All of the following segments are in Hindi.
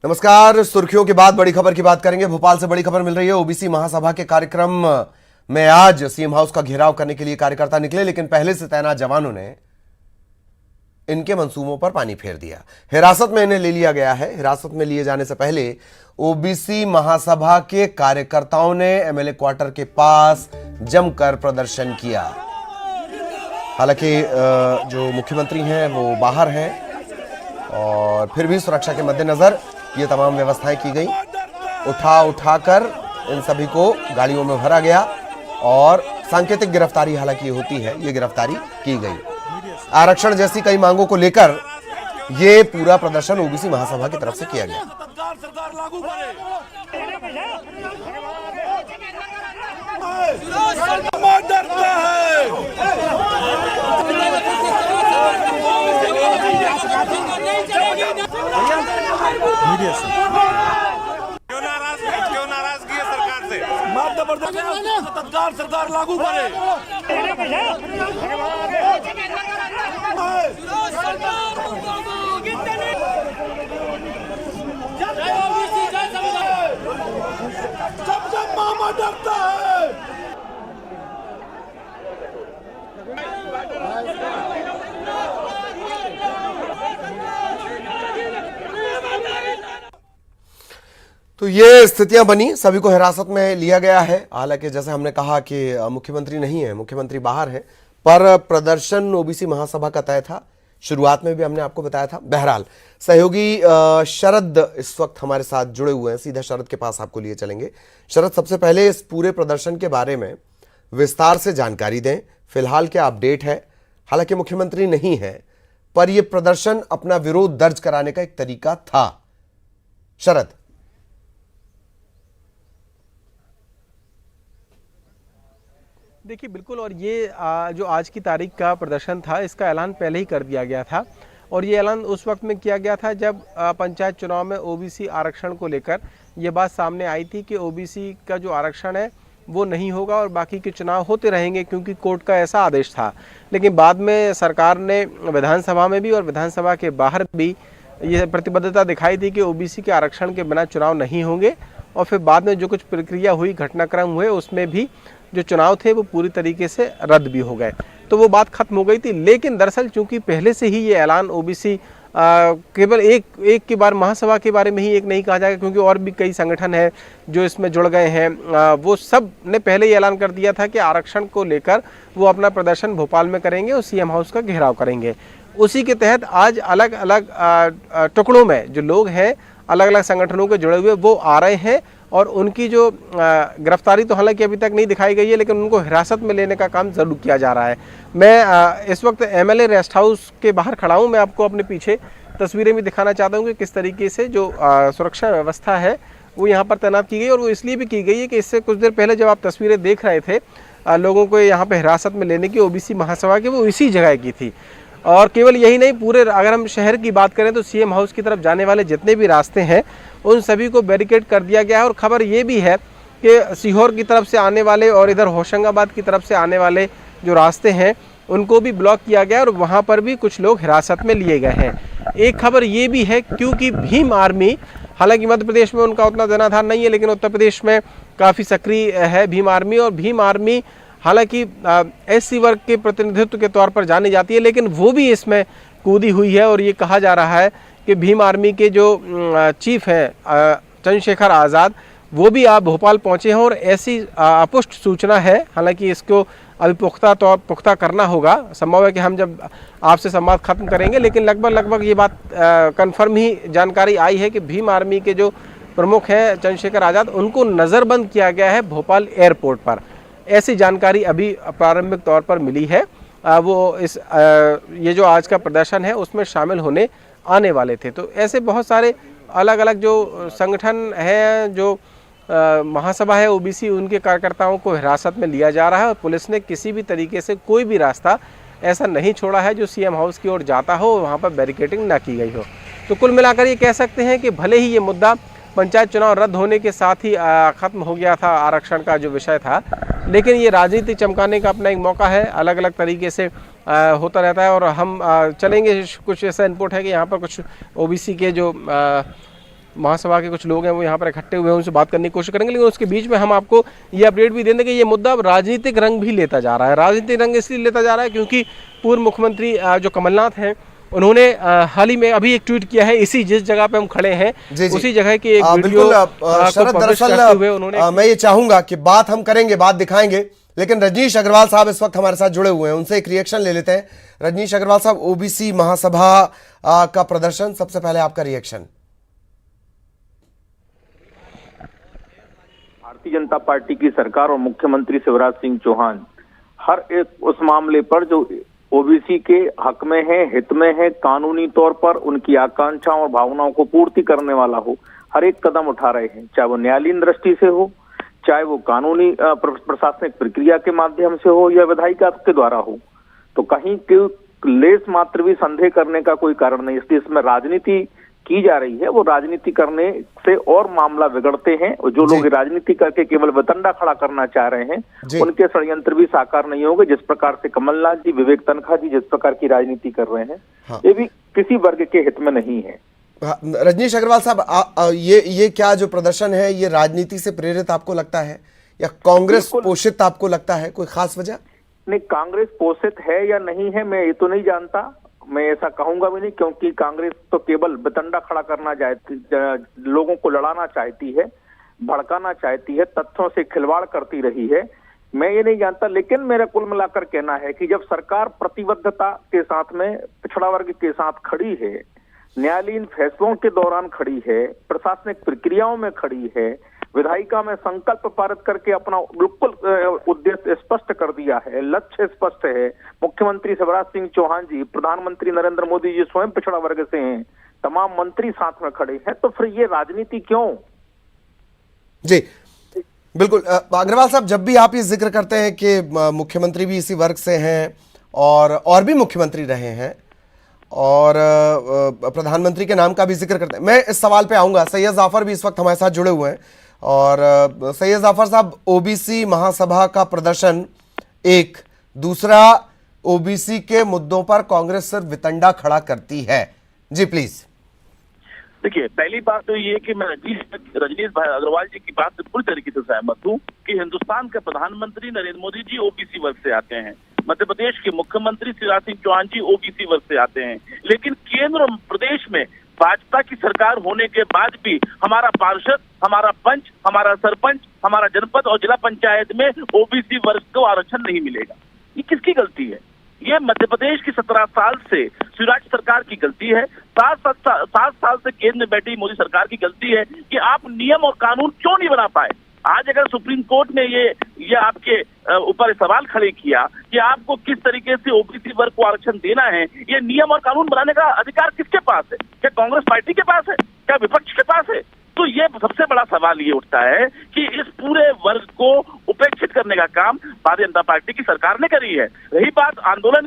नमस्कार। सुर्खियों के बाद बड़ी खबर की बात करेंगे। भोपाल से बड़ी खबर मिल रही है। ओबीसी महासभा के कार्यक्रम में आज सीएम हाउस का घेराव करने के लिए कार्यकर्ता निकले, लेकिन पहले से तैनात जवानों ने इनके मंसूबों पर पानी फेर दिया। हिरासत में इन्हें ले लिया गया है। हिरासत में लिए जाने से पहले ओबीसी महासभा के कार्यकर्ताओं ने एमएलए क्वार्टर के पास जमकर प्रदर्शन किया। हालांकि जो मुख्यमंत्री हैं वो बाहर हैं और फिर भी सुरक्षा के मद्देनजर ये तमाम व्यवस्थाएं की गई। उठाकर इन सभी को गाड़ियों में भरा गया और सांकेतिक गिरफ्तारी हालांकि होती है, ये गिरफ्तारी की गई। आरक्षण जैसी कई मांगों को लेकर ये पूरा प्रदर्शन ओबीसी महासभा की तरफ से किया गया। सरकार लागू करे। डरता है। क्यों नाराजगी है सरकार से? तत्काल सरकार लागू करे। जब मामा डरता है। तो ये स्थितियां बनी, सभी को हिरासत में लिया गया है। हालांकि जैसे हमने कहा कि मुख्यमंत्री नहीं है, मुख्यमंत्री बाहर है, पर प्रदर्शन ओबीसी महासभा का तय था। शुरुआत में भी हमने आपको बताया था। बहरहाल सहयोगी शरद इस वक्त हमारे साथ जुड़े हुए हैं, सीधा शरद के पास आपको लिए चलेंगे। शरद, सबसे पहले इस पूरे प्रदर्शन के बारे में विस्तार से जानकारी दें। फिलहाल क्या अपडेट है? हालांकि मुख्यमंत्री नहीं है, पर यह प्रदर्शन अपना विरोध दर्ज कराने का एक तरीका था। शरद। देखिए बिल्कुल, और ये जो आज की तारीख का प्रदर्शन था, इसका ऐलान पहले ही कर दिया गया था। और ये ऐलान उस वक्त में किया गया था जब पंचायत चुनाव में ओबीसी आरक्षण को लेकर ये बात सामने आई थी कि ओबीसी का जो आरक्षण है वो नहीं होगा और बाकी के चुनाव होते रहेंगे, क्योंकि कोर्ट का ऐसा आदेश था। लेकिन बाद में सरकार ने विधानसभा में भी और विधानसभा के बाहर भी ये प्रतिबद्धता दिखाई दी कि ओबीसी के आरक्षण के बिना चुनाव नहीं होंगे। और फिर बाद में जो कुछ प्रक्रिया हुई, घटनाक्रम हुए, उसमें भी जो चुनाव थे वो पूरी तरीके से रद्द भी हो गए, तो वो बात खत्म हो गई थी। लेकिन दरअसल चूंकि पहले से ही ये ऐलान ओबीसी केवल एक की बार महासभा के बारे में ही एक नहीं कहा जाएगा, क्योंकि और भी कई संगठन हैं जो इसमें जुड़ गए हैं। वो सब ने पहले ही ऐलान कर दिया था कि आरक्षण को लेकर वो अपना प्रदर्शन भोपाल में करेंगे और सीएम हाउस का घेराव करेंगे। उसी के तहत आज अलग अलग टुकड़ों में जो लोग हैं, अलग अलग संगठनों के जुड़े हुए, वो आ रहे हैं। और उनकी जो गिरफ्तारी तो हालांकि अभी तक नहीं दिखाई गई है, लेकिन उनको हिरासत में लेने का काम जरूर किया जा रहा है। मैं इस वक्त एमएलए रेस्ट हाउस के बाहर खड़ा हूं। मैं आपको अपने पीछे तस्वीरें भी दिखाना चाहता हूं कि किस तरीके से जो सुरक्षा व्यवस्था है वो यहाँ पर तैनात की गई। और वो इसलिए भी की गई है कि इससे कुछ देर पहले जब आप तस्वीरें देख रहे थे, लोगों को यहाँ पर हिरासत में लेने की ओबीसी महासभा की, वो इसी जगह की थी। और केवल यही नहीं, पूरे अगर हम शहर की बात करें तो सीएम हाउस की तरफ जाने वाले जितने भी रास्ते हैं उन सभी को बैरिकेड कर दिया गया है। और खबर ये भी है कि सीहोर की तरफ से आने वाले और इधर होशंगाबाद की तरफ से आने वाले जो रास्ते हैं उनको भी ब्लॉक किया गया और वहाँ पर भी कुछ लोग हिरासत में लिए गए हैं। एक खबर ये भी है, क्योंकि भीम आर्मी, हालांकि मध्य प्रदेश में उनका उतना जनाधार नहीं है, लेकिन उत्तर प्रदेश में काफ़ी सक्रिय है भीम आर्मी। और भीम आर्मी हालांकि एससी वर्ग के प्रतिनिधित्व के तौर पर जानी जाती है, लेकिन वो भी इसमें कूदी हुई है। और ये कहा जा रहा है कि भीम आर्मी के जो चीफ हैं चंद्रशेखर आज़ाद, वो भी आप भोपाल पहुंचे हैं। और ऐसी अपुष्ट सूचना है, हालांकि इसको अभी पुख्ता करना होगा। संभव है कि हम जब आपसे संवाद खत्म करेंगे, लेकिन लगभग ये बात कन्फर्म ही जानकारी आई है कि भीम आर्मी के जो प्रमुख हैं चंद्रशेखर आज़ाद, उनको नज़रबंद किया गया है भोपाल एयरपोर्ट पर। ऐसी जानकारी अभी प्रारंभिक तौर पर मिली है। वो ये जो आज का प्रदर्शन है उसमें शामिल होने आने वाले थे। तो ऐसे बहुत सारे अलग अलग जो संगठन हैं, जो महासभा है ओबीसी, उनके कार्यकर्ताओं को हिरासत में लिया जा रहा है। और पुलिस ने किसी भी तरीके से कोई भी रास्ता ऐसा नहीं छोड़ा है जो सीएम हाउस की ओर जाता हो, वहाँ पर बैरिकेडिंग ना की गई हो। तो कुल मिलाकर ये कह सकते हैं कि भले ही ये मुद्दा पंचायत चुनाव रद्द होने के साथ ही खत्म हो गया था, आरक्षण का जो विषय था, लेकिन ये राजनीति चमकाने का अपना एक मौका है। अलग अलग तरीके से होता रहता है। और हम चलेंगे, कुछ ऐसा इनपुट है कि यहाँ पर कुछ ओबीसी के जो महासभा के कुछ लोग हैं वो यहाँ पर इकट्ठे हुए हैं, उनसे बात करने की कोशिश करेंगे। लेकिन उसके बीच में हम आपको ये अपडेट भी दे दें कि ये मुद्दा अब राजनीतिक रंग भी लेता जा रहा है। राजनीतिक रंग इसलिए लेता जा रहा है क्योंकि पूर्व मुख्यमंत्री जो कमलनाथ हैं उन्होंने हाल ही में अभी एक ट्वीट किया है, इसी जिस जगह पे हम खड़े हैं उसी जगह की एक वीडियो शरद, दरअसल मैं ये चाहूंगा कि बात हम करेंगे, बात दिखाएंगे, लेकिन रजनीश अग्रवाल साहब इस वक्त हमारे साथ जुड़े हुए हैं, उनसे एक रिएक्शन ले लेते हैं। रजनीश अग्रवाल साहब, ओबीसी महासभा का प्रदर्शन, सबसे पहले आपका रिएक्शन। भारतीय जनता पार्टी की सरकार और मुख्यमंत्री शिवराज सिंह चौहान हर एक उस मामले पर जो ओबीसी के हक में है, हित में है, कानूनी तौर पर उनकी आकांक्षाओं और भावनाओं को पूर्ति करने वाला हो, हर एक कदम उठा रहे हैं, चाहे वो न्यायालयीन दृष्टि से हो, चाहे वो कानूनी प्रशासनिक प्रक्रिया के माध्यम से हो या विधायिका के द्वारा हो। तो कहीं लेस मात्र भी संदेह करने का कोई कारण नहीं, इसलिए इसमें राजनीति की जा रही है। वो राजनीति करने से और मामला बिगड़ते हैं, और जो लोग राजनीति करके केवल वतंडा खड़ा करना चाह रहे हैं उनके षड्यंत्र भी साकार नहीं होंगे। जिस प्रकार से कमलनाथ जी, विवेक तनखा जी जिस प्रकार की राजनीति कर रहे हैं, ये भी किसी वर्ग के हित में नहीं है। रजनीश अग्रवाल साहब, ये क्या जो प्रदर्शन है ये राजनीति से प्रेरित आपको लगता है या कांग्रेस पोषित आपको लगता है? कोई खास वजह? नहीं, कांग्रेस पोषित है या नहीं है मैं ये तो नहीं जानता, मैं ऐसा कहूंगा भी नहीं, क्योंकि कांग्रेस तो केवल बतंडा खड़ा करना चाहती, लोगों को लड़ाना चाहती है, भड़काना चाहती है, तथ्यों से खिलवाड़ करती रही है। मैं ये नहीं जानता, लेकिन मेरा कुल मिलाकर कहना है कि जब सरकार प्रतिबद्धता के साथ में पिछड़ा वर्ग के साथ खड़ी है, न्यायालयीन फैसलों के दौरान खड़ी है, प्रशासनिक प्रक्रियाओं में खड़ी है, विधायिका में संकल्प पारित करके अपना बिल्कुल उद्देश्य स्पष्ट कर दिया है, लक्ष्य स्पष्ट है, मुख्यमंत्री शिवराज सिंह चौहान जी, प्रधानमंत्री नरेंद्र मोदी जी स्वयं पिछड़ा वर्ग से हैं, तमाम मंत्री साथ में खड़े हैं, तो फिर ये राजनीति क्यों? जी बिल्कुल। अग्रवाल साहब, जब भी आप ये जिक्र करते हैं कि मुख्यमंत्री भी इसी वर्ग से हैं और भी मुख्यमंत्री रहे हैं और प्रधानमंत्री के नाम का भी जिक्र करते हैं, मैं इस सवाल पे आऊंगा। सैयद जाफर भी इस वक्त हमारे साथ जुड़े हुए हैं, और सैयद जाफर साहब, ओबीसी महासभा का प्रदर्शन एक, दूसरा ओबीसी के मुद्दों पर कांग्रेस सिर्फ वितंडा खड़ा करती है। जी प्लीज। देखिए, पहली बात तो ये कि मैं रजनीश भाई अग्रवाल जी की बात से पूरी तरीके से सहमत हूँ कि हिंदुस्तान के प्रधानमंत्री नरेंद्र मोदी जी ओबीसी वर्ग से आते हैं, मध्य प्रदेश के मुख्यमंत्री शिवराज सिंह चौहान जी ओबीसी वर्ग से आते हैं, लेकिन केंद्र और प्रदेश में भाजपा की सरकार होने के बाद भी हमारा पार्षद, हमारा पंच, हमारा सरपंच, हमारा जनपद और जिला पंचायत में ओबीसी वर्ग को आरक्षण नहीं मिलेगा। ये किसकी गलती है? ये मध्य प्रदेश की 17 साल से शिवराज सरकार की गलती है, 7 साल से केंद्र में बैठी मोदी सरकार की गलती है कि आप नियम और कानून क्यों नहीं बना पाए। आज अगर सुप्रीम कोर्ट ने ये आपके ऊपर सवाल खड़े किया कि आपको किस तरीके से ओबीसी वर्ग को आरक्षण देना है, ये नियम और कानून बनाने का अधिकार किसके पास है? क्या कांग्रेस पार्टी के पास है? क्या विपक्ष के पास है? तो ये सबसे बड़ा सवाल ये उठता है कि इस पूरे वर्ग को उपेक्षित करने का काम भारतीय जनता पार्टी की सरकार ने करी है। रही बात आंदोलन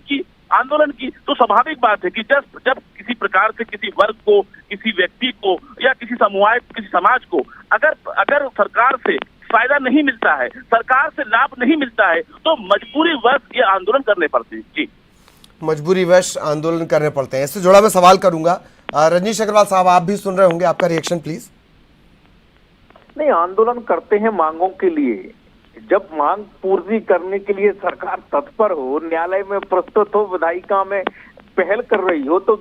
की तो स्वाभाविक बात है कि जब किसी प्रकार से किसी वर्ग को, किसी व्यक्ति को या किसी समूह, किसी समाज को अगर सरकार से फायदा नहीं मिलता है, सरकार से लाभ नहीं मिलता है, तो मजबूरी वश ये आंदोलन करने पड़ते हैं। जी, मजबूरी वश आंदोलन करने पड़ते हैं। इससे जुड़ा मैं सवाल करूंगा। रजनीश अग्रवाल साहब, आप भी सुन रहे होंगे, आपका रिएक्शन प्लीज। नहीं, आंदोलन करते हैं मांगों के लिए, जब मांग पूर्ति करने के लिए सरकार तत्पर हो, न्यायालय में प्रस्तुत हो, विधायिका में पहल कर रही हो, तो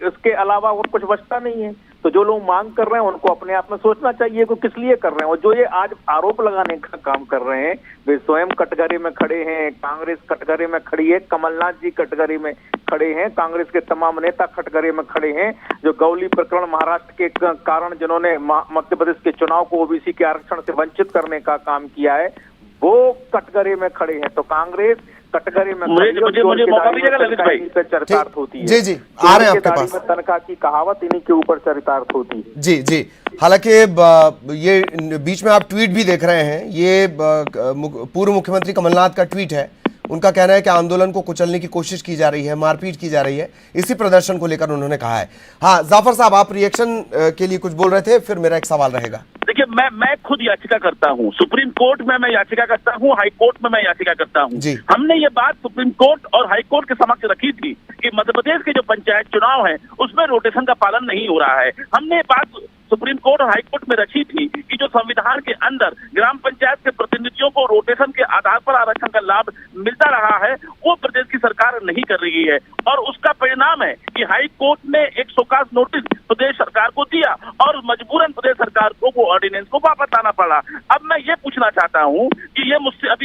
इसके अलावा और कुछ बचता नहीं है। तो जो लोग मांग कर रहे हैं उनको अपने आप में सोचना चाहिए कि किस लिए कर रहे हैं, और जो ये आज आरोप लगाने का काम कर रहे हैं वे स्वयं कटघरे में खड़े हैं, कांग्रेस कटघरे में खड़ी है, कमलनाथ जी कटघरे में खड़े हैं, कांग्रेस के तमाम नेता कटघरे में खड़े हैं। जो गौली प्रकरण महाराष्ट्र के कारण जिन्होंने मध्य प्रदेश के चुनाव को ओबीसी के आरक्षण से वंचित करने का काम किया है, वो कटघरे में खड़े हैं। तो कांग्रेस कटघरे में मुझे मौका दीजिएगा ललित भाई, चरितार्थ होती है। जी आ रहे हैं आपके पास। तनखा की कहावत इन्हीं के ऊपर चरितार्थ होती है। जी हालांकि ये बीच में आप ट्वीट भी देख रहे हैं, ये पूर्व मुख्यमंत्री कमलनाथ का ट्वीट है। उनका कहना है कि आंदोलन को कुचलने की कोशिश की जा रही है, मारपीट की जा रही है, इसी प्रदर्शन को लेकर उन्होंने कहा है। हाँ जाफर साहब, आप रिएक्शन के लिए कुछ बोल रहे थे, फिर मेरा एक सवाल रहेगा। देखिए, मैं खुद याचिका करता हूँ, सुप्रीम कोर्ट में मैं याचिका करता हूँ, हाई कोर्ट में मैं याचिका करता हूँ। हमने ये बात सुप्रीम कोर्ट और हाई कोर्ट के समक्ष रखी थी कि मध्य प्रदेश के जो पंचायत चुनाव है उसमें रोटेशन का पालन नहीं हो रहा है। हमने बात सुप्रीम कोर्ट और हाई कोर्ट में रखी थी कि जो संविधान के अंदर ग्राम पंचायत के प्रतिनिधियों को रोटेशन के आधार पर आरक्षण का लाभ मिलता रहा है, वो प्रदेश की सरकार नहीं कर रही है। और उसका परिणाम है कि हाई कोर्ट ने एक शोकाज नोटिस प्रदेश सरकार को दिया और मजबूरन प्रदेश सरकार को वो ऑर्डिनेंस को वापस लाना पड़ा। अब मैं ये पूछना चाहता हूँ कि ये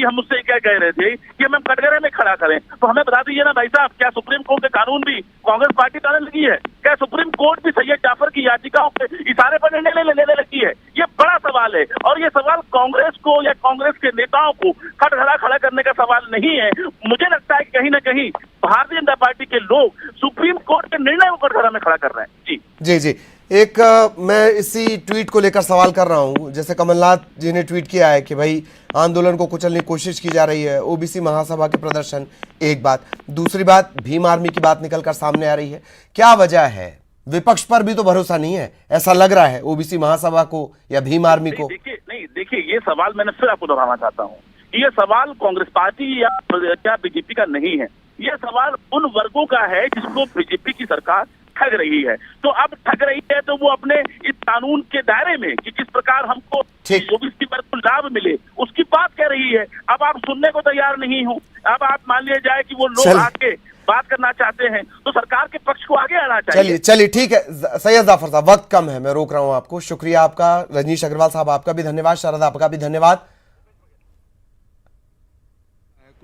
हम मुझसे क्या कह रहे थे कि हम कटघरे में खड़ा करें, तो हमें बता दीजिए ना भाई साहब, क्या सुप्रीम कोर्ट के कानून भी कांग्रेस पार्टी लाने लगी है? क्या सुप्रीम कोर्ट भी सैयद जाफर की याचिकाओं के इशारे पर निर्णय लेने लगी है? ये बड़ा सवाल है और ये सवाल कांग्रेस को या कांग्रेस के नेताओं को कटघरा खड़ा करने का सवाल नहीं है। मुझे लगता है कि कहीं ना कहीं भारतीय जनता पार्टी के लोग सुप्रीम कोर्ट के निर्णय को कटघरा में खड़ा कर रहे हैं। जी जी एक मैं इसी ट्वीट को लेकर सवाल कर रहा हूं। जैसे कमलनाथ जी ने ट्वीट किया है कि भाई आंदोलन को कुचलने की कोशिश की जा रही है, ओबीसी महासभा के प्रदर्शन, एक बात। दूसरी बात, भीम आर्मी की बात निकलकर सामने आ रही है। क्या वजह है? विपक्ष पर भी तो भरोसा नहीं है, ऐसा लग रहा है, ओबीसी महासभा को या भीम आर्मी को। देखिए ये सवाल मैंने फिर आपको दोहराना चाहता हूँ, ये सवाल कांग्रेस पार्टी या बीजेपी का नहीं है, ये सवाल उन वर्गों का है जिसको बीजेपी की सरकार ठग रही है। तो अब ठग रही है तो वो अपने इस कानून के दायरे में कि जिस प्रकार हमको ओबीसी वर्ग को लाभ मिले उसकी बात कह रही है। अब आप सुनने को तैयार नहीं हो। अब आप मान लिया जाए कि वो लोग आके बात करना चाहते हैं तो सरकार के पक्ष को आगे आना चाहिए। चलिए ठीक है सैयद जाफर साहब, वक्त कम है, मैं रोक रहा हूं आपको। शुक्रिया आपका। रजनीश अग्रवाल साहब आपका भी धन्यवाद। शरद आपका भी धन्यवाद।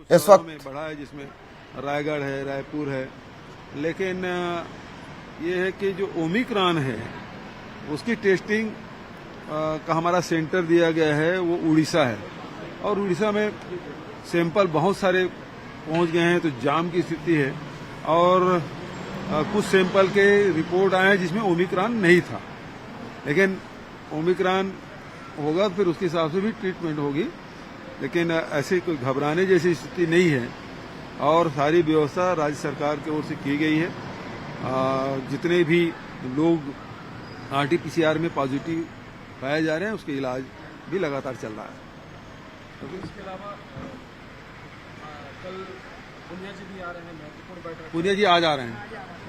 इस वक्त में बढ़ा है जिसमें रायगढ़ है, रायपुर है, लेकिन ये है कि जो ओमिक्रॉन है उसकी टेस्टिंग का हमारा सेंटर दिया गया है वो उड़ीसा है और उड़ीसा में सैंपल बहुत सारे पहुंच गए हैं, तो जाम की स्थिति है और कुछ सैंपल के रिपोर्ट आए हैं जिसमें ओमिक्रॉन नहीं था, लेकिन ओमिक्रॉन होगा फिर उसके हिसाब से भी ट्रीटमेंट होगी, लेकिन ऐसे कोई घबराने जैसी स्थिति नहीं है और सारी व्यवस्था राज्य सरकार की ओर से की गई है। जितने भी लोग आरटीपीसीआर में पॉजिटिव पाए जा रहे हैं उसके इलाज भी लगातार चल रहा है। इसके अलावा कल पुनिया जी भी आ रहे हैं, महत्वपूर्ण बैठक। पुनिया जी आज आ रहे हैं,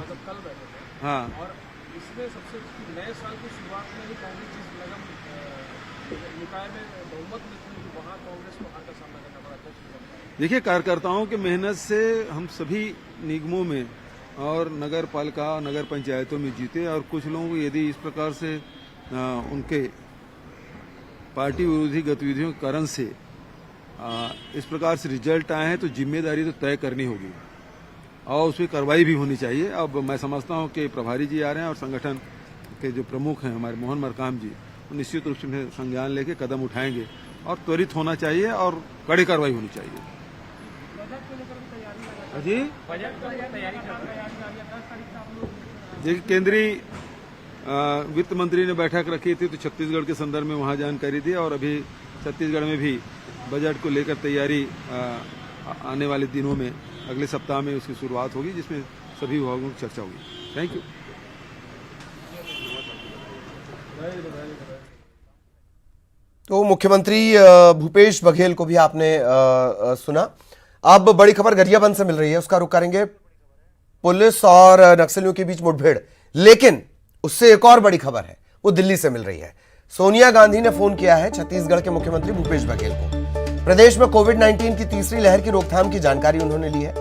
मतलब कल बैठक है। हाँ, और इसमें सबसे नए साल की शुरुआत में ही कांग्रेस जिस लगन निकाय में बहुमत में थी, वहाँ कांग्रेस को हार का सामना करना पड़ा। देखिए कार्यकर्ताओं की मेहनत से हम सभी निगमों में और नगर पालिका नगर पंचायतों में जीते और कुछ लोग यदि इस प्रकार से उनके पार्टी विरोधी गतिविधियों के कारण से इस प्रकार से रिजल्ट आए हैं तो जिम्मेदारी तो तय करनी होगी और उस पर कार्रवाई भी होनी चाहिए। अब मैं समझता हूं कि प्रभारी जी आ रहे हैं और संगठन के जो प्रमुख हैं हमारे मोहन मरकाम जी, वो निश्चित रूप से संज्ञान लेके कदम उठाएंगे और त्वरित होना चाहिए और कड़ी कार्रवाई होनी चाहिए। जी देखिए केंद्रीय वित्त मंत्री ने बैठक रखी थी तो छत्तीसगढ़ के संदर्भ में वहां जानकारी दी और अभी छत्तीसगढ़ में भी बजट को लेकर तैयारी आने वाले दिनों में अगले सप्ताह में उसकी शुरुआत होगी जिसमें सभी विभागों की चर्चा होगी। Thank you. तो मुख्यमंत्री भूपेश बघेल को भी आपने सुना। अब बड़ी खबर गरियाबंद से मिल रही है, उसका रुख करेंगे। पुलिस और नक्सलियों के बीच मुठभेड़, लेकिन उससे एक और बड़ी खबर है, वो दिल्ली से मिल रही है। सोनिया गांधी ने फोन किया है छत्तीसगढ़ के मुख्यमंत्री भूपेश बघेल को। प्रदेश में कोविड-19 की तीसरी लहर की रोकथाम की जानकारी उन्होंने ली है।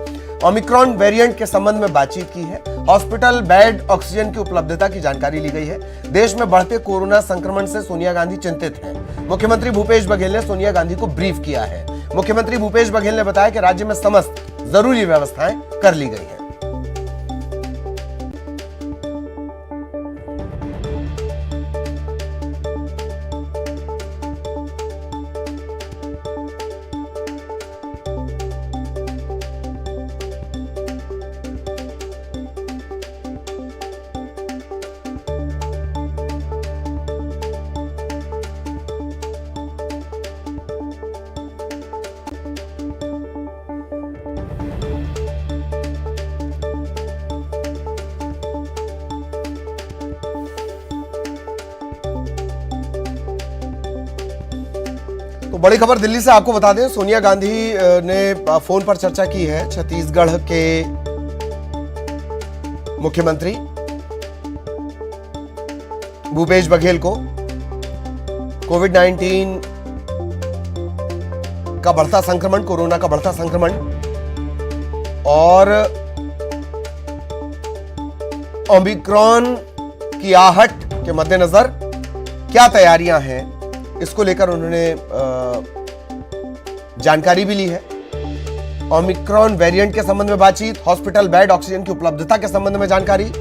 ओमिक्रॉन वेरिएंट के संबंध में बातचीत की है। हॉस्पिटल बेड, ऑक्सीजन की उपलब्धता की जानकारी ली गई है। देश में बढ़ते कोरोना संक्रमण से सोनिया गांधी चिंतित हैं। मुख्यमंत्री भूपेश बघेल ने सोनिया गांधी को ब्रीफ किया है। मुख्यमंत्री भूपेश बघेल ने बताया कि राज्य में समस्त जरूरी व्यवस्थाएं कर ली गई हैं। तो बड़ी खबर दिल्ली से आपको बता दें, सोनिया गांधी ने फोन पर चर्चा की है छत्तीसगढ़ के मुख्यमंत्री भूपेश बघेल को कोविड-19 का बढ़ता संक्रमण, कोरोना का बढ़ता संक्रमण और ओमिक्रॉन की आहट के मद्देनजर क्या तैयारियां हैं, इसको लेकर उन्होंने जानकारी भी ली है। ओमिक्रॉन वेरिएंट के संबंध में बातचीत, हॉस्पिटल बेड, ऑक्सीजन की उपलब्धता के संबंध में जानकारी।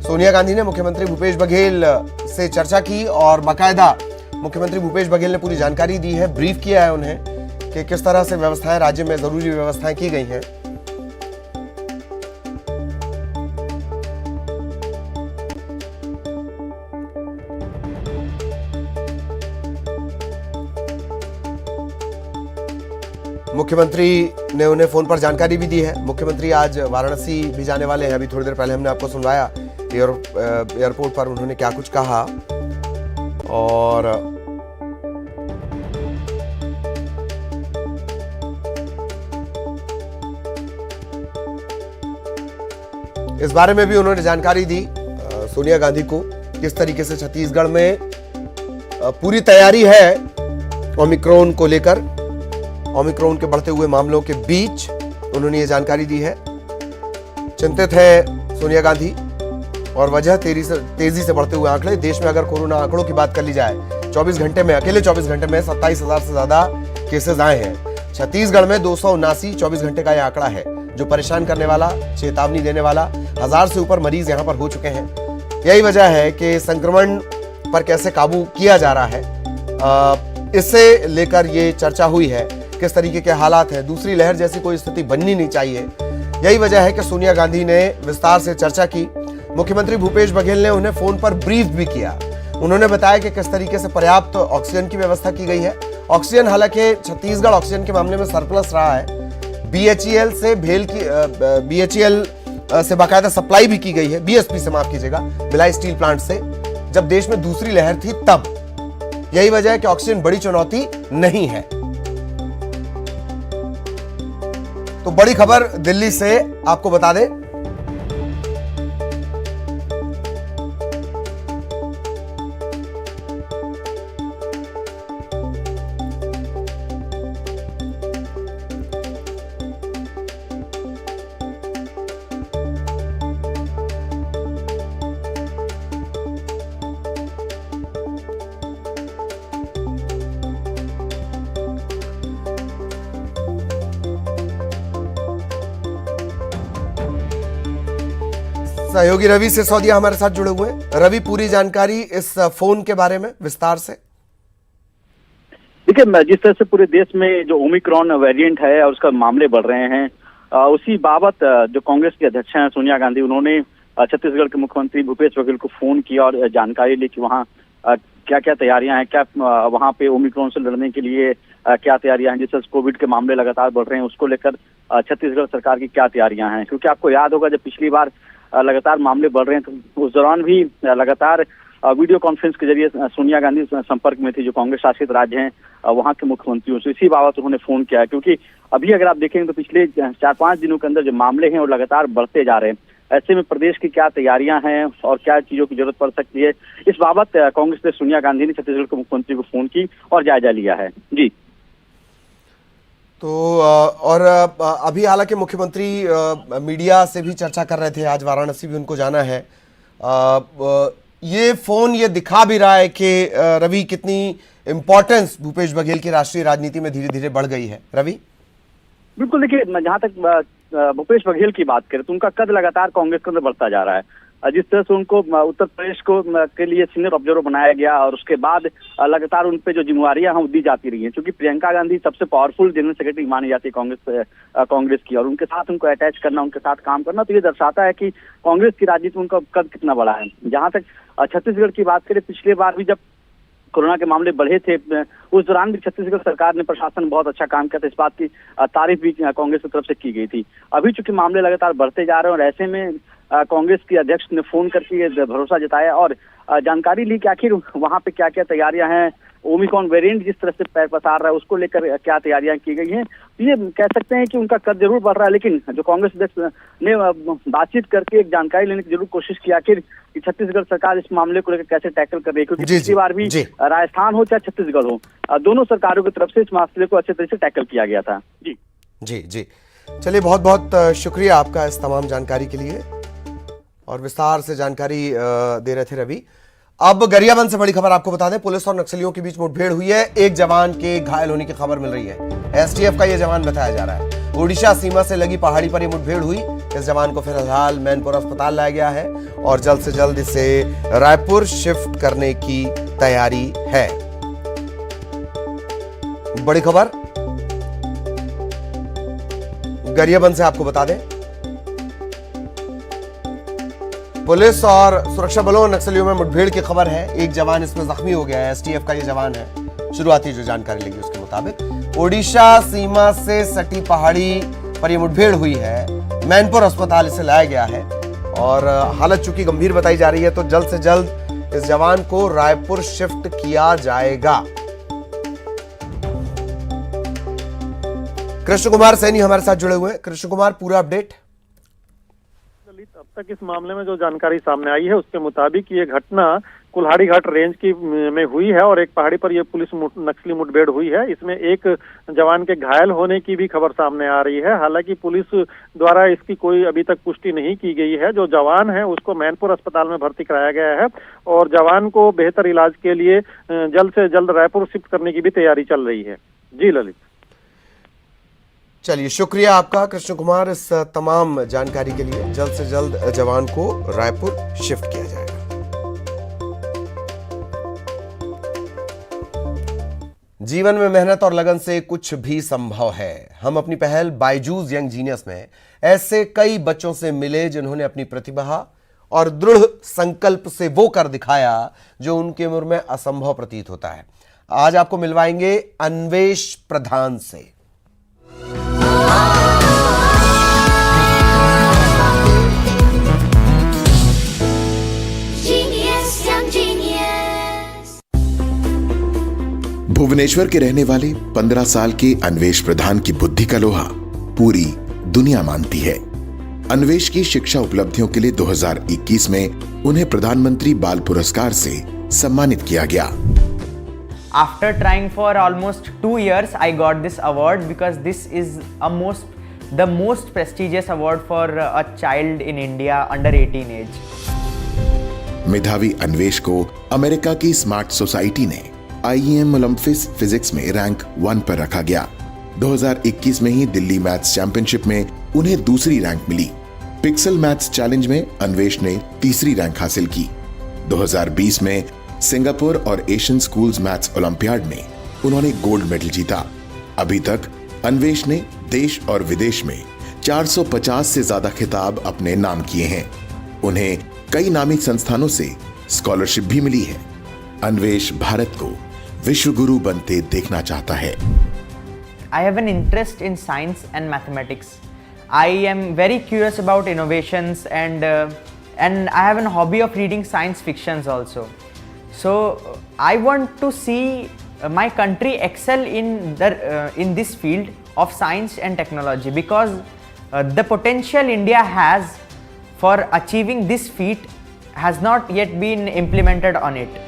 सोनिया गांधी ने मुख्यमंत्री भूपेश बघेल से चर्चा की और बाकायदा मुख्यमंत्री भूपेश बघेल ने पूरी जानकारी दी है, ब्रीफ किया है उन्हें कि किस तरह से व्यवस्थाएं, राज्य में जरूरी व्यवस्थाएं की गई हैं। मुख्यमंत्री ने उन्हें फोन पर जानकारी भी दी है। मुख्यमंत्री आज वाराणसी भी जाने वाले हैं। अभी थोड़ी देर पहले हमने आपको सुनवाया एयरपोर्ट पर उन्होंने क्या कुछ कहा। और इस बारे में भी उन्होंने जानकारी दी सोनिया गांधी को, किस तरीके से छत्तीसगढ़ में पूरी तैयारी है ओमिक्रॉन को लेकर। ओमिक्रॉन के बढ़ते हुए मामलों के बीच उन्होंने ये जानकारी दी है। चिंतित है सोनिया गांधी और वजह तेजी से बढ़ते हुए आंकड़े। देश में अगर कोरोना आंकड़ों की बात कर ली जाए, 24 घंटे में, अकेले 24 घंटे में 27,000 से ज्यादा केसेस आए हैं। छत्तीसगढ़ में 279 24 घंटे का यह आंकड़ा है, जो परेशान करने वाला, चेतावनी देने वाला। 1000 से ऊपर मरीज यहां पर हो चुके हैं। यही वजह है कि संक्रमण पर कैसे काबू किया जा रहा है, इससे लेकर ये चर्चा हुई है। किस तरीके के हालात हैं, दूसरी लहर जैसी कोई स्थिति बननी नहीं चाहिए। यही वजह है कि सोनिया गांधी ने विस्तार से चर्चा की। मुख्यमंत्री भूपेश बघेल ने उन्हें फोन पर ब्रीफ भी किया। उन्होंने बताया कि किस तरीके से पर्याप्त ऑक्सीजन की व्यवस्था की गई है। ऑक्सीजन, हालांकि छत्तीसगढ़ ऑक्सीजन के मामले में सरप्लस रहा है। बीएचईएल से बाकायदा सप्लाई भी की गई है, बीएसपी से, माफ कीजिएगा, भिलाई स्टील प्लांट से, जब देश में दूसरी लहर थी तब। यही वजह है कि ऑक्सीजन बड़ी चुनौती नहीं है। तो बड़ी खबर दिल्ली से आपको बता दें, सहयोगी रवि सिसोदिया हमारे साथ जुड़े हुए हैं। रवि, पूरी जानकारी इस फोन के बारे में विस्तार से। देखिए, जिस तरह से पूरे देश में जो ओमिक्रॉन वेरिएंट है और उसका मामले बढ़ रहे हैं, उसी बाबत जो कांग्रेस के अध्यक्ष हैं सोनिया गांधी, उन्होंने छत्तीसगढ़ के मुख्यमंत्री भूपेश बघेल को फोन किया और जानकारी ली कि वहाँ क्या क्या तैयारियां हैं, क्या वहाँ पे ओमिक्रॉन से लड़ने के लिए क्या तैयारियां हैं। जिस कोविड के मामले लगातार बढ़ रहे हैं, उसको लेकर छत्तीसगढ़ सरकार की क्या तैयारियां हैं। क्योंकि आपको याद होगा, जब पिछली बार लगातार मामले बढ़ रहे हैं तो उस दौरान भी लगातार वीडियो कॉन्फ्रेंस के जरिए सोनिया गांधी संपर्क में थी, जो कांग्रेस शासित राज्य हैं वहां के मुख्यमंत्रियों से। इसी बाबत उन्होंने फोन किया है, क्योंकि अभी अगर आप देखेंगे तो पिछले 4-5 दिनों के अंदर जो मामले हैं वो लगातार बढ़ते जा रहे हैं। ऐसे में प्रदेश की क्या तैयारियां हैं और क्या चीजों की जरूरत पड़ सकती है, इस बाबत कांग्रेस ने सोनिया गांधी ने छत्तीसगढ़ के मुख्यमंत्री को फोन की और जायजा लिया है। जी, तो और अभी हालांकि मुख्यमंत्री मीडिया से भी चर्चा कर रहे थे, आज वाराणसी भी उनको जाना है। ये फोन ये दिखा भी रहा है कि रवि, कितनी इंपॉर्टेंस भूपेश बघेल की राष्ट्रीय राजनीति में धीरे धीरे बढ़ गई है। रवि, बिल्कुल। देखिए, जहां तक भूपेश बघेल की बात करें तो उनका कद लगातार कांग्रेस के अंदर बढ़ता जा रहा है। जिस तरह से उनको उत्तर प्रदेश को के लिए सीनियर ऑब्जर्वर बनाया गया और उसके बाद लगातार उन पे जो जिम्मेवारियां हैं दी जाती रही हैं, क्योंकि प्रियंका गांधी सबसे पावरफुल जनरल सेक्रेटरी मानी जाती है कांग्रेस की, और उनके साथ उनको अटैच करना, उनके साथ काम करना, तो ये दर्शाता है कि कांग्रेस की राजनीति में उनका कद कितना बड़ा है। जहां तक छत्तीसगढ़ की बात करें, पिछले बार भी जब कोरोना के मामले बढ़े थे, उस दौरान भी छत्तीसगढ़ सरकार ने, प्रशासन बहुत अच्छा काम किया था, इस बात की तारीफ भी कांग्रेस की तरफ से की गई थी। अभी चूंकि मामले लगातार बढ़ते जा रहे हैं और ऐसे में कांग्रेस के अध्यक्ष ने फोन करके ये भरोसा जताया और जानकारी ली कि आखिर वहां पे क्या क्या तैयारियां हैं, ओमिक्रॉन वेरिएंट जिस तरह से पैर पसार रहा है उसको लेकर क्या तैयारियां की गई हैं। तो ये कह सकते हैं कि उनका कद जरूर बढ़ रहा है, लेकिन जो कांग्रेस अध्यक्ष ने बातचीत करके एक जानकारी लेने की जरूर कोशिश की आखिर कि छत्तीसगढ़ सरकार इस मामले को लेकर कैसे टैकल कर रही है, क्योंकि पिछली बार भी राजस्थान हो चाहे छत्तीसगढ़ हो, दोनों सरकारों की तरफ से इस मसले को अच्छे तरह से टैकल किया गया था। जी जी जी, चलिए बहुत बहुत शुक्रिया आपका इस तमाम जानकारी के लिए, और विस्तार से जानकारी दे रहे थे रवि। अब गरियाबंद से बड़ी खबर आपको बता दें, पुलिस और नक्सलियों के बीच मुठभेड़ हुई है, एक जवान के घायल होने की खबर मिल रही है। एसटीएफ का यह जवान बताया जा रहा है। ओडिशा सीमा से लगी पहाड़ी पर यह मुठभेड़ हुई। इस जवान को फिलहाल मैनपुर अस्पताल लाया गया है और जल्द से जल्द इसे रायपुर शिफ्ट करने की तैयारी है। बड़ी खबर गरियाबंद से आपको बता दें, पुलिस और सुरक्षा बलों और नक्सलियों में मुठभेड़ की खबर है। एक जवान इसमें जख्मी हो गया है। एसटीएफ का ये जवान है। शुरुआती जो जानकारी लगी उसके मुताबिक ओडिशा सीमा से सटी पहाड़ी पर यह मुठभेड़ हुई है। मैनपुर अस्पताल इसे लाया गया है और हालत चूंकि गंभीर बताई जा रही है, तो जल्द से जल्द इस जवान को रायपुर शिफ्ट किया जाएगा। कृष्ण कुमार सैनी हमारे साथ जुड़े हुए हैं। कृष्ण कुमार, पूरा अपडेट। अब तक इस मामले में जो जानकारी सामने आई है उसके मुताबिक ये घटना कुल्हाड़ी घाट रेंज की में हुई है और एक पहाड़ी पर ये पुलिस नक्सली मुठभेड़ हुई है। इसमें एक जवान के घायल होने की भी खबर सामने आ रही है। हालांकि पुलिस द्वारा इसकी कोई अभी तक पुष्टि नहीं की गई है। जो जवान है उसको मैनपुर अस्पताल में भर्ती कराया गया है और जवान को बेहतर इलाज के लिए जल्द से जल्द रायपुर शिफ्ट करने की भी तैयारी चल रही है। जी ललित। चलिए, शुक्रिया आपका कृष्ण कुमार इस तमाम जानकारी के लिए। जल्द से जल्द जवान को रायपुर शिफ्ट किया जाएगा। जीवन में मेहनत और लगन से कुछ भी संभव है। हम अपनी पहल बायजूस यंग जीनियस में ऐसे कई बच्चों से मिले जिन्होंने अपनी प्रतिभा और दृढ़ संकल्प से वो कर दिखाया जो उनकी उम्र में असंभव प्रतीत होता है। आज आपको मिलवाएंगे अन्वेष प्रधान से। भुवनेश्वर के रहने वाले 15 साल के अन्वेष प्रधान की बुद्धि का लोहा पूरी दुनिया मानती है। अन्वेष की शिक्षा उपलब्धियों के लिए 2021 में उन्हें प्रधानमंत्री बाल पुरस्कार से सम्मानित किया गया। After trying for almost 2 years, I got this award because this is the most prestigious award for a child in India under 18 age. मेधावी अन्वेष को अमेरिका की स्मार्ट सोसाइटी ने IEM ओलंपिक्स फिजिक्स में रैंक 1 पर रखा गया। 2021 में ही दिल्ली मैथ्स चैंपियनशिप में उन्हें दूसरी रैंक मिली। पिक्सल मैथ्स चैलेंज में अन्वेष ने तीसरी रैंक हासिल की। 2020 में सिंगापुर और एशियन स्कूल्स मैथ्स ओलंपियाड में उन्होंने गोल्ड मेडल जीता। अभी तक अन्वेष ने देश और विदेश में 450 से ज्यादा खिताब अपने नाम किए हैं। उन्हें कई नामी संस्थानों से स्कॉलरशिप भी मिली है। अन्वेष भारत को विश्व गुरु बनते देखना चाहता है। I have an interest in science and mathematics. I am very curious about innovations and I have a hobby of reading science fictions also. So I want to see my country excel in this field of science and technology because the potential India has for achieving this feat has not yet been implemented on it.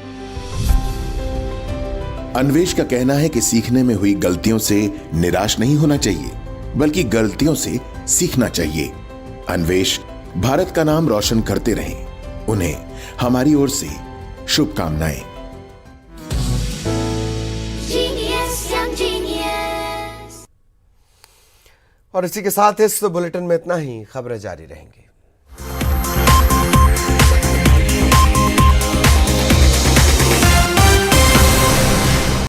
Anvesh का कहना है कि सीखने में हुई गलतियों से निराश नहीं होना चाहिए, बल्कि गलतियों से सीखना चाहिए। अन्वेष भारत का नाम रोशन करते रहें। उन्हें हमारी ओर से शुभकामनाएं। और इसी के साथ इस बुलेटिन में इतना ही। खबरें जारी रहेंगी।